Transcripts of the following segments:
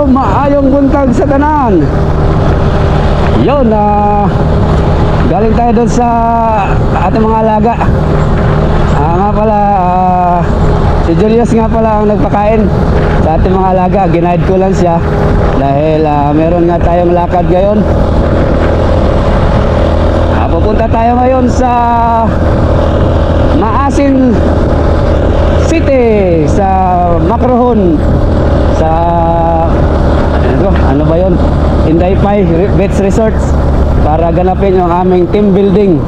maayong buntag sa tanan. Yun, galing tayo doon sa ating mga alaga. Nga pala, si Julius nga pala ang nagpakain sa ating mga alaga. Ginaid ko lang siya dahil meron nga tayong lakad ngayon. Pupunta tayo ngayon sa Maasin City, sa Macrohon, sa ano ba yun, Indaypay Beach Resorts, para ganapin yung aming team building.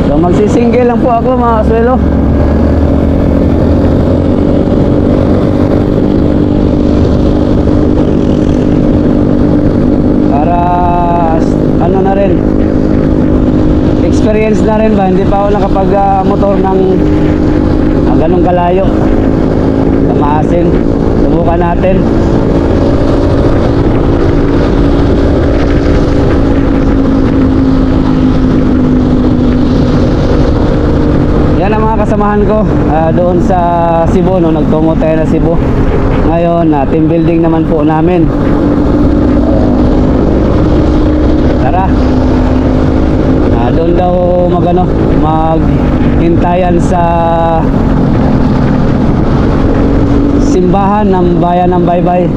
So magsisingle lang po ako mga kaswelo. Experience na rin ba, hindi pa ako nakapag motor ng ganong kalayo sa Maasin. Subukan natin. Yan ang mga kasamahan ko doon sa Cebu, no? Nagtungo tayo na Cebu. Ngayon, team building naman po namin. Tara, doon daw maghintayan sa simbahan ng bayan ng Baybay.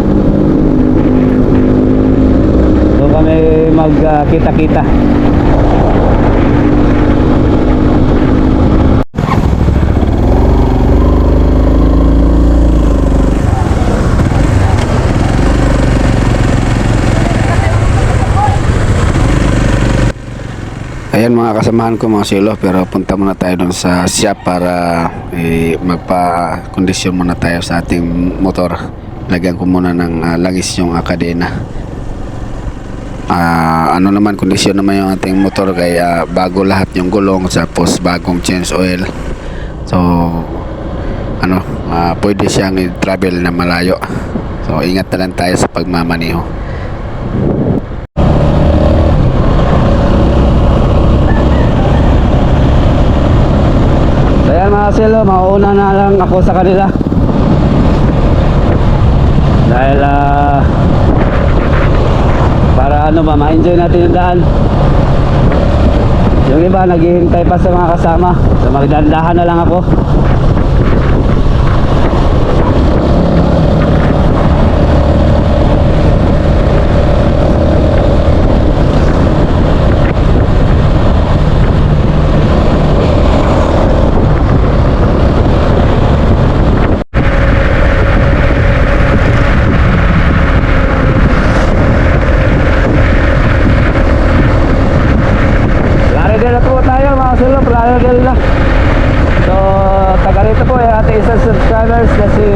Doon kami magkita-kita. Ayan mga kasamahan ko mga silo, pero punta muna tayo doon sa shop para magpa-kondisyon muna tayo sa ating motor. Lagyan ko muna ng langis yung kadena. Ano naman, kondisyon naman yung ating motor, kaya bago lahat yung gulong, tapos bagong change oil. So pwede siyang i-travel na malayo. So ingat na lang tayo sa pagmamaniho. Ayan mga silo, mauuna na lang ako sa kanila dahil para ma-enjoy natin yung daan. Yung iba naghihintay pa sa mga kasama, so magdandahan na lang ako. So taga rito po ay ating isang subscribers na si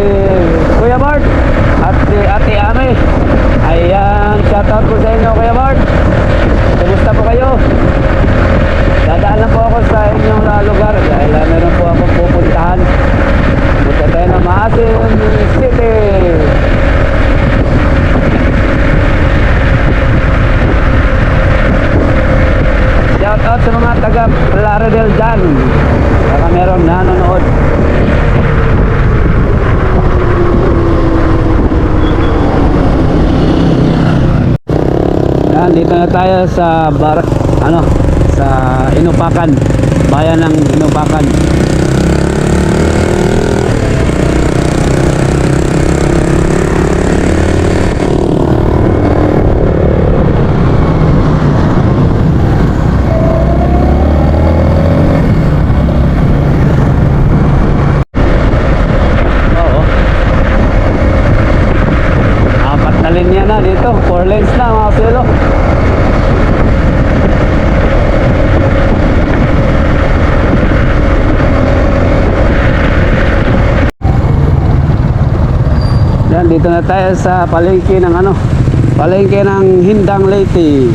Kuya Bart at si Ate Ame. Ayan, shoutout po sa inyo Kuya Bart. Kumusta po kayo? Dadaan lang po ako sa inyong lugar dahil meron po akong pupuntahan. Punta tayo ng Maasin City. Shout out sa mga taga Laredel dyan, baka meron nanonood. Yan, dito na tayo sa sa Inupakan, bayan ng Inupakan. Linya na dito, 4 lanes na mga silo. Yan, dito na tayo sa palengke ng palengke ng Hindang Leyte.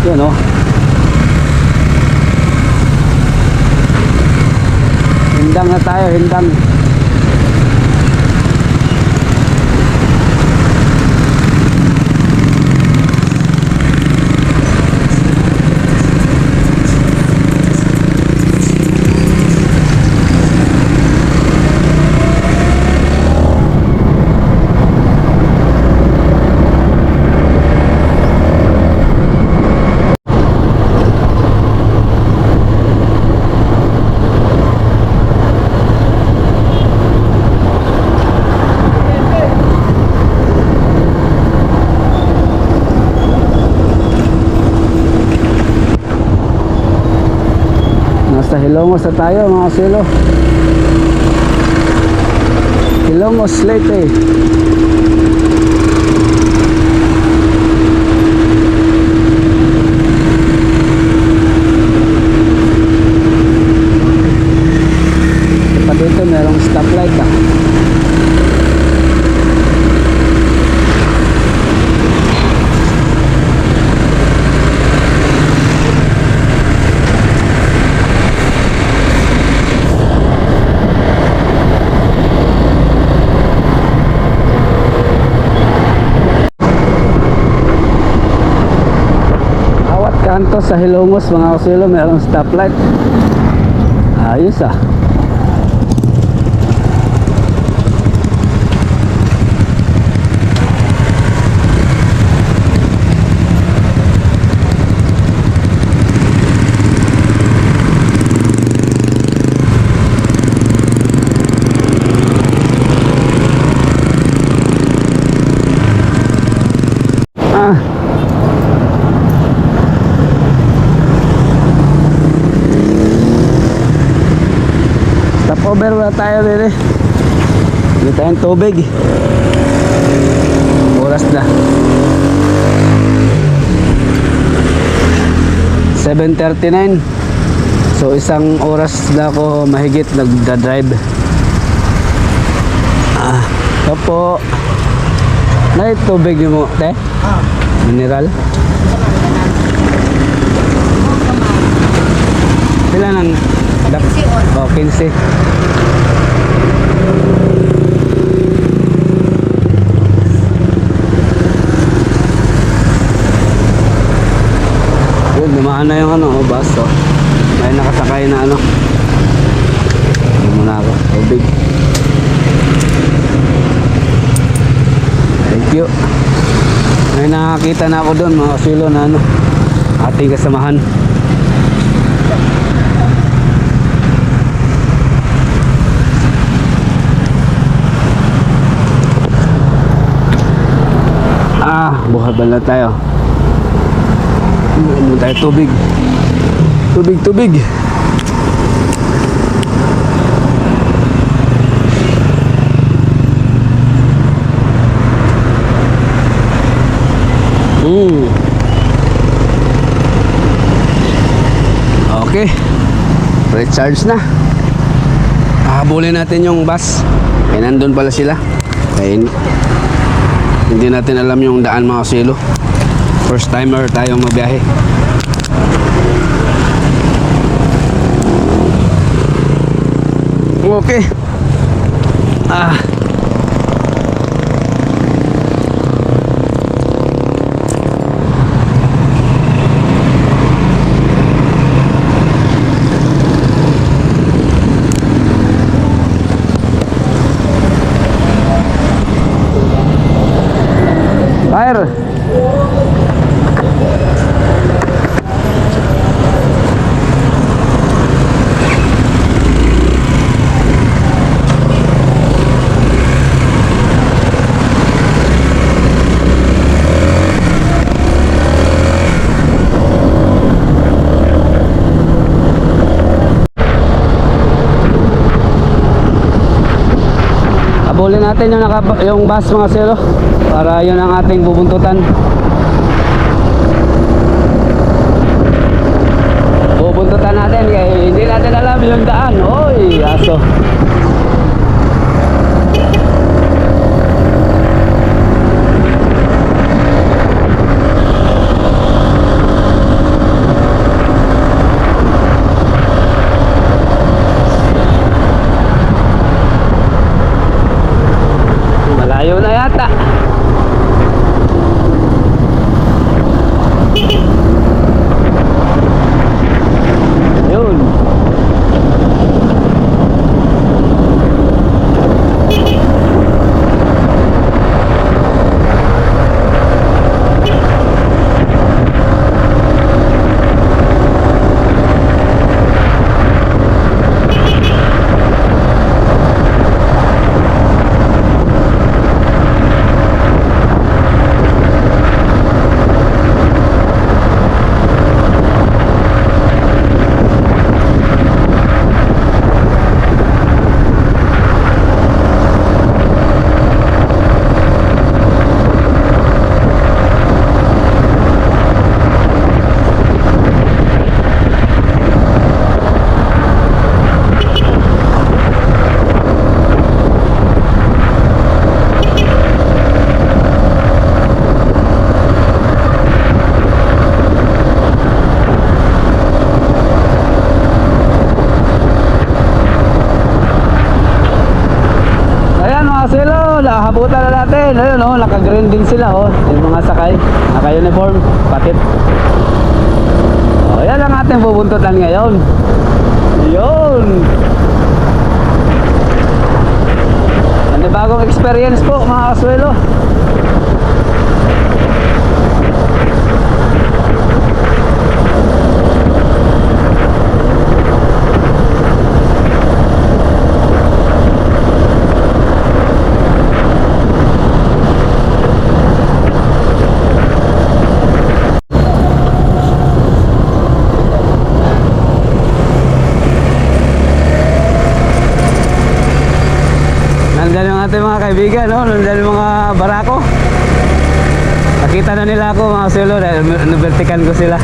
Yan Hindang na tayo, Hindang. Nasa Hilongos na tayo mga silo. Hilongos Leyte. Pa dito merong stoplight ah. Kanto sa Hilongos mga kasilo, mayroong stoplight. Ayos ah. Over na tayo din eh. Hindi tayong tubig. Oras na 7:39. So isang oras na ako mahigit nagda-drive. Ito po. May tubig mo, te? Mineral? Sila nang oh, 15. Yun, lumaan na yung ano, bus oh. May nakasakay na ano. Hindi muna ako, tubig. Thank you. May nakakita na ako doon mga silo na ano, ating kasamahan. Buhat ba na tayo? Ano tayo? Tubig. Tubig, tubig. Okay. Recharge na. Habulin natin yung bus. Nandun pala sila. Kaya hindi natin alam yung daan mga silo. First timer tayong magbiyahe. Okay. Fire. Habulin natin yung bus mga silo para yun ang ating bubuntutan. Bubuntutan natin kaya hindi natin alam yung daan. Oy, aso. Malayo na yata. habutan na natin. Ayun, oh, naka-green din sila, oh. Yung mga sakay, naka-uniform, patit. Oh, yan ang ating bubuntutan ngayon. Yun. Ano bagong experience po, mga kaswelo. Nandyan yung ating mga kaibigan, no? Nandyan yung mga barako. Nakita na nila ako, mga silo, nabertikan ko sila.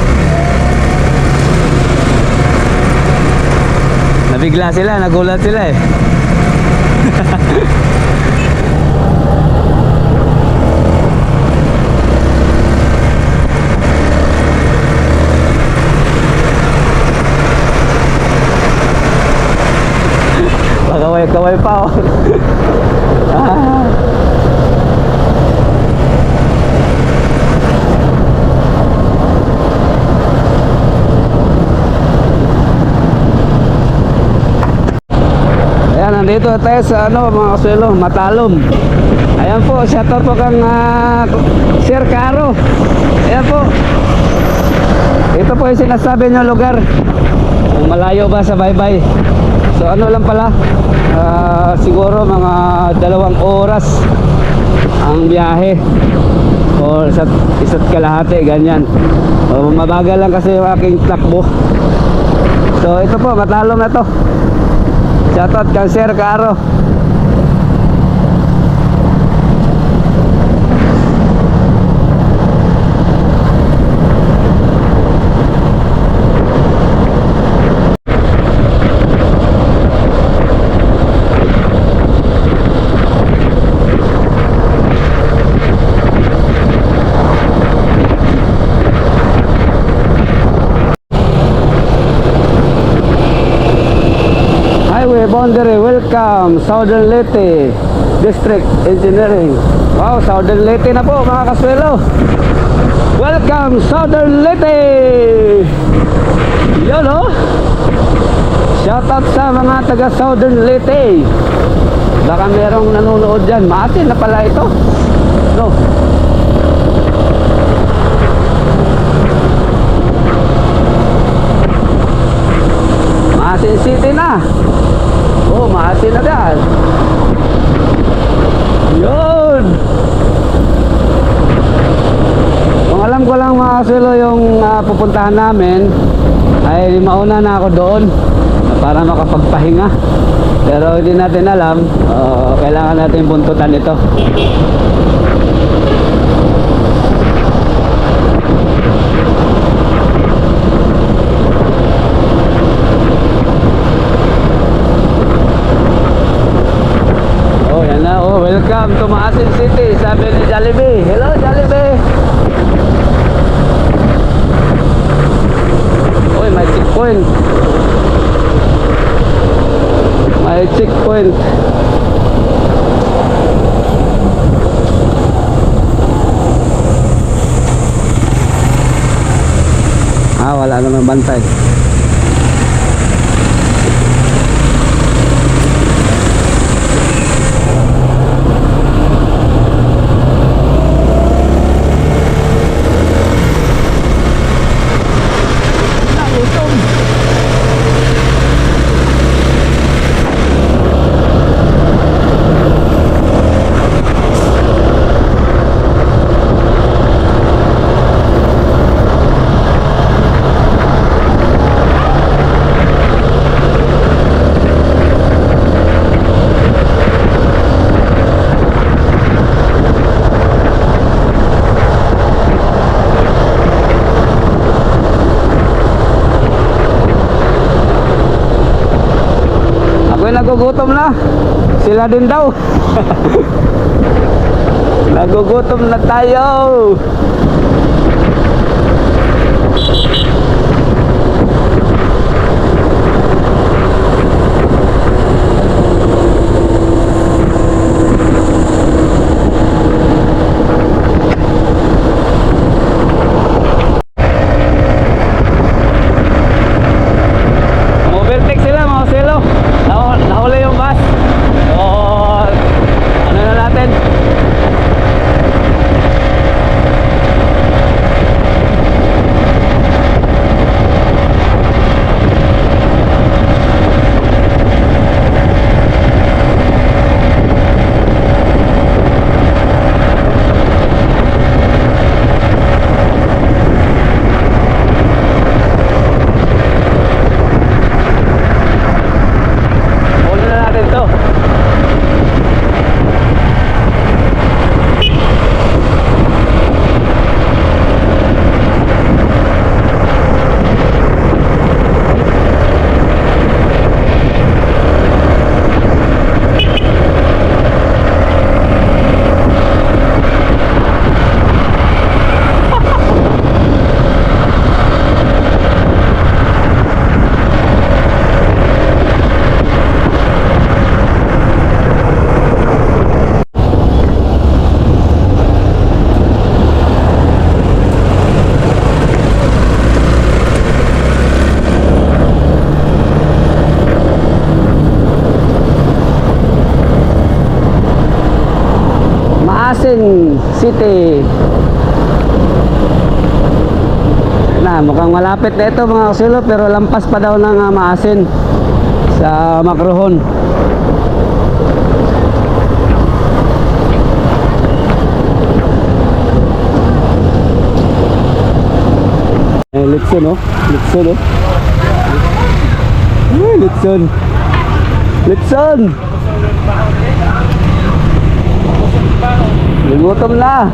Nabigla sila, nagulat sila eh. Kaway-kaway pa, oh. Ah. Ayan, nandito tayo sa ano, mga kaswelo, Matalom. Ayan po, shoutout po kang Sir Caro. Ayan po. Ito po yung sinasabi nyo lugar. Malayo ba sa baybay? So ano lang pala, siguro mga 2 oras ang biyahe o isa't kalahati, ganyan. O, mabagal lang kasi yung aking takbo. So ito po, Matalom na to. Shoutout kang Sir Caro. Highway boundary, welcome Southern Leyte District Engineering. Wow, Southern Leyte na po, mga kaswelo. Welcome Southern Leyte. Yun, oh. Shout out sa mga taga Southern Leyte. Baka merong nanonood dyan. Maasin na pala ito, no? Maasin City na. Oh, Maasin na dyan. Yun. Kung alam ko lang, mga kaswelo, yung pupuntahan namin, ay mauna na ako doon para makapagpahinga. Pero hindi natin alam, kailangan natin buntutan ito. Welcome to Maasin City, sabi ni Jollibee. Hello, Jollibee. Uy, may checkpoint. May checkpoint. Wala naman bantay. Nagugutom na. Sila din daw. Nagugutom na tayo. Maasin City. Na, mukhang malapit na ito mga kasilo, pero lampas pa daw ng Maasin sa Macrohon. Litson, oh. Litson, oh. Litson. Litson. Gutom na.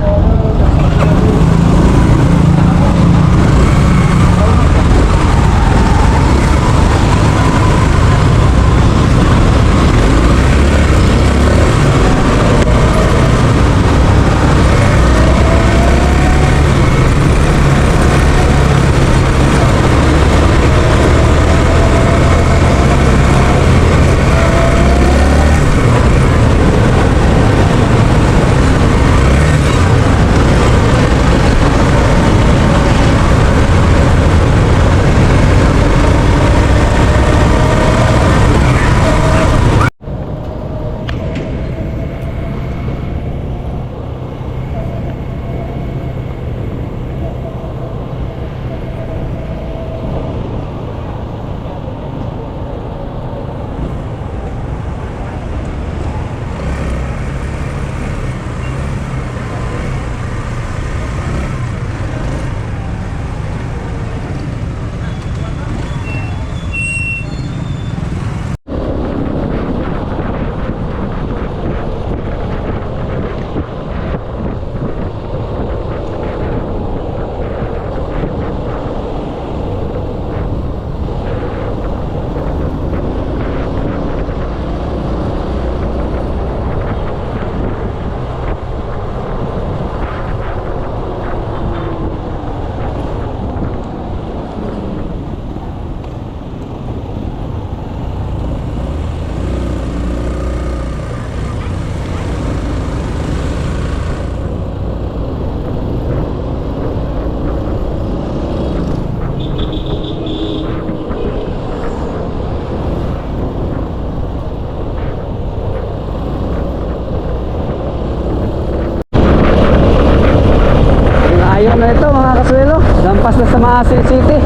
Ayaw na ito mga kaswelo. Lampas na sa Maasin City.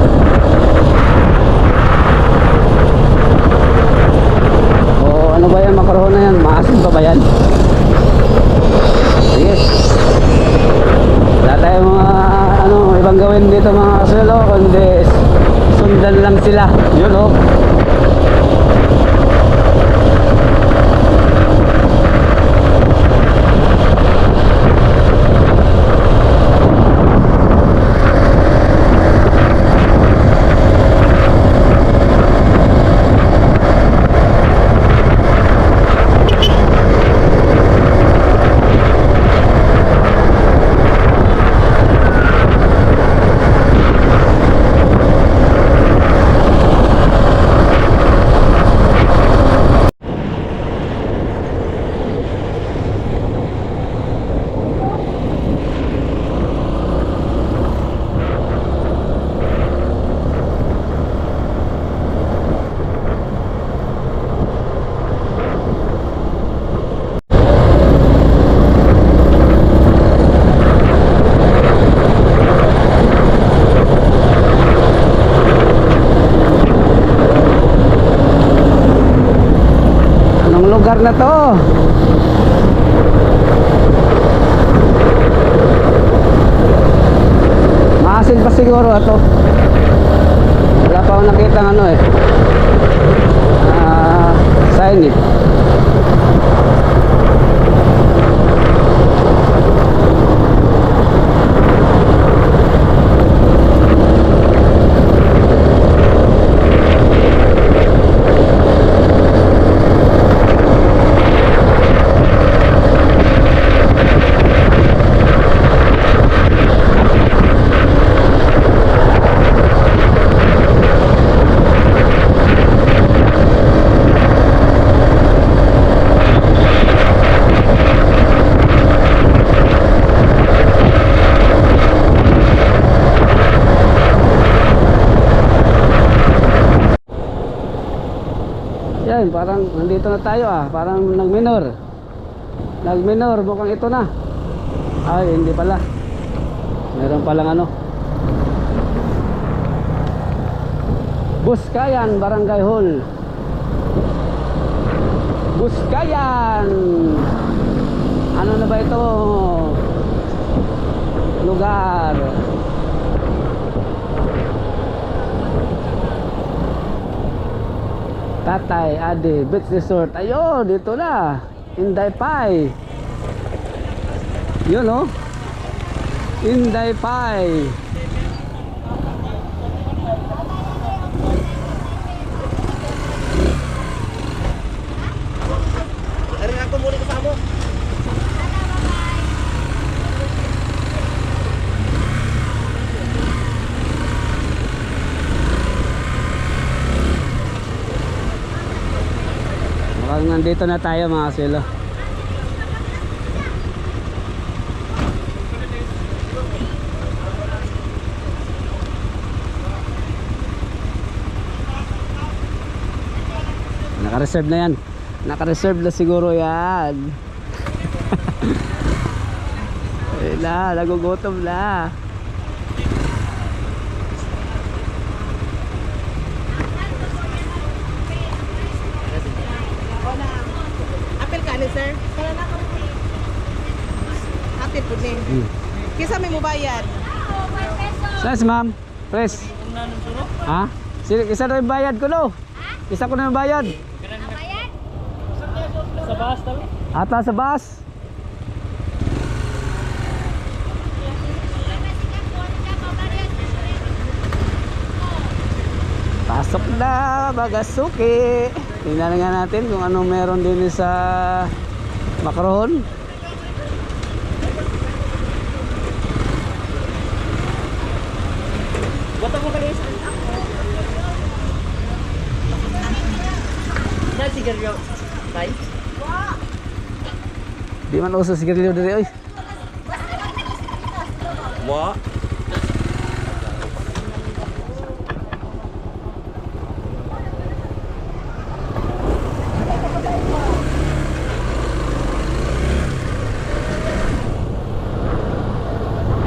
O ano ba yan, Macrohon na yan? Maasin pa ba yan? Sige. Wala tayong mga ibang gawin dito mga kaswelo, kundi sundan lang sila. Yun, oh. Lugar na to. Maasin pa siguro ito. Wala pa akong nakita ng sign eh. Yan, parang nandito na tayo parang nagminor mukhang ito na. Ay, hindi pala. Meron palang ano. Buskayan Barangay Hall. Buskayan. Ano na ba ito? Lugar. Tatay Ade Beach Resort. Ayun, dito na. Inday Pai. Yun oh. Inday Pai. Ari ako muli kasama. Mukhang nandito na tayo mga kasilo. Naka-reserve na yan. Naka-reserve na siguro yan. Ayun na, nagugutom na. Apel ka ni sir? Apel po din. Kisa may mo bayad? Size ma'am. Press. Ha? Isa na yung bayad ko no? Isa ko na yung bayad. Sa bus talo? Ata sa bus. Pasok na Bagasuki. Tingnan nga natin kung anong meron din sa Macron. Bota mo ka rin. Saan sigarilyo? Tay? Di man uso sigarilyo diri oy. Wa?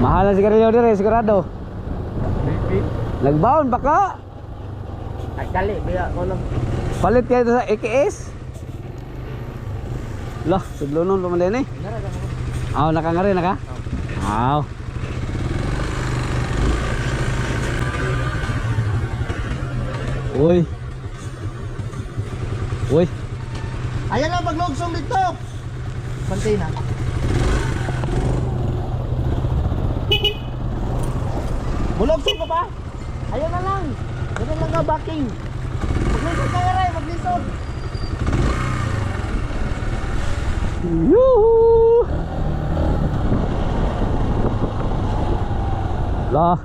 Mahal ang sigarilyo diri, sigurado. Nagbaon pa ka? Nagdali, biya ko lang. Palit kayo sa AKS? Lah, sudlonon pa man din eh. Aw, nakangari na ka? Aw. Uy. Uy. Ayan lang paglugsong dito. Pantay na. Bulugsong ka pa? Ayan na lang. Ganun lang nga backing. Maglisod ka nga rin, maglisod. Yuhu. Lah.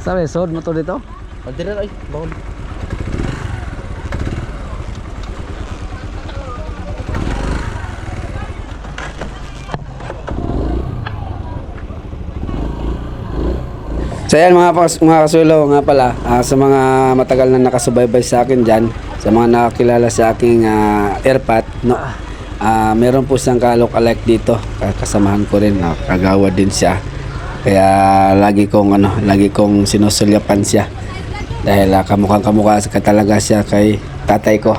Sabi, sod mo to dito? Pantay na ay, bangon. So yan mga kasulo nga pala, sa mga matagal na nakasubaybay sa akin dyan, sa mga nakakilala sa aking airpat, no, meron po siyang ka-look-alike dito, kasamahan ko rin, kagawa din siya, kaya lagi kong sinusulyapan siya dahil kamukhang talaga siya kay tatay ko.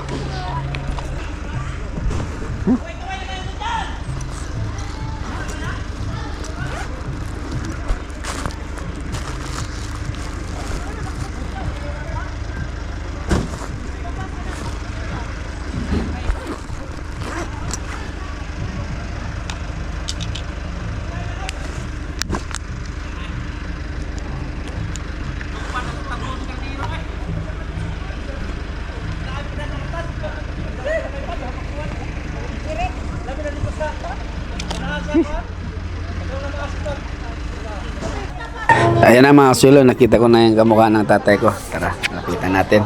Ayan na mga kasulo, nakita ko na yung kamukha ng tatay ko. Tara, nakita natin.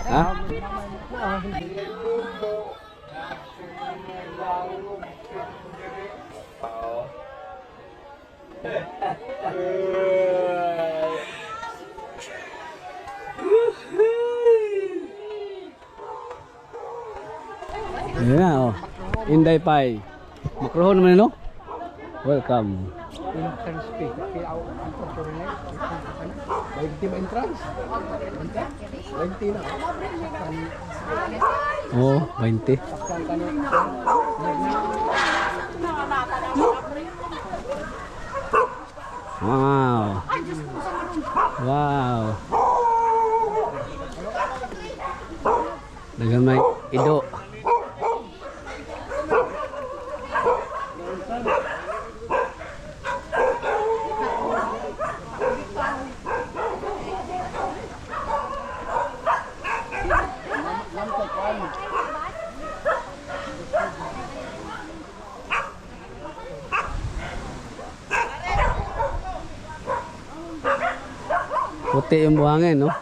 Ha? Ayan na, oh. Inday Pai. Makroho naman yun, no? Welcome. Entrance fee. Kaya ako ang pagkurin na. 20 ba entrance? 20 na. Oo, 20. Wow. Wow. Dagan may ido. Puti yung buhangin, no?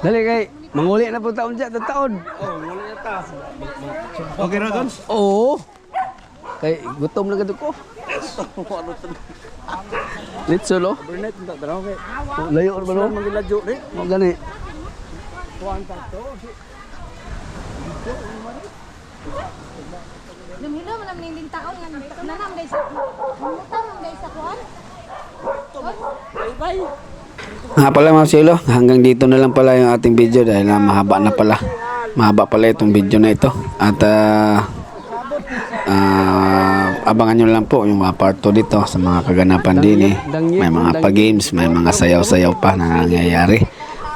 Dali kay, manguli na po taon dyan, taon. Oh, muli na ta. Okay na, Gons? Oo. Kay, gutom na gado ko. Litso, no? Burnett, hindi ka kay. Layo ba, no? Magiladyo, rin. Mo gani. Tuwan ka to. Lumilo mo naman yung taon nga nanam guys. Mutar mo guys sa kuan. Bye-bye. Nga pala mga silo, hanggang dito na lang pala yung ating video dahil mahaba na pala. Mahaba pala itong video na ito. At abangan nyo lang po yung mga part 2 dito sa mga kaganapan din eh. May mga pa-games, may mga sayaw-sayaw pa na nangyayari.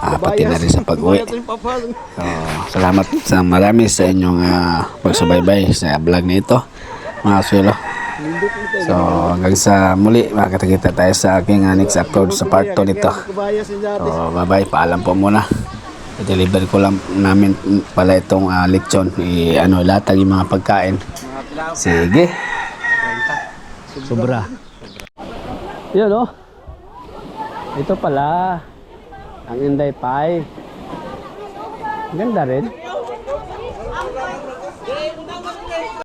Pati na rin sa pag-uwi. So, salamat sa marami sa inyong pagsubaybay sa vlog na ito mga silo. So hanggang sa muli makakita tayo sa aking next upload sa part 2 nito. So bye bye, paalam po muna. I-deliver ko lang namin pala itong lechon. Latag yung mga pagkain. Sige. Sobra. Yun oh. Ito pala ang Inday Pai. Ganda rin.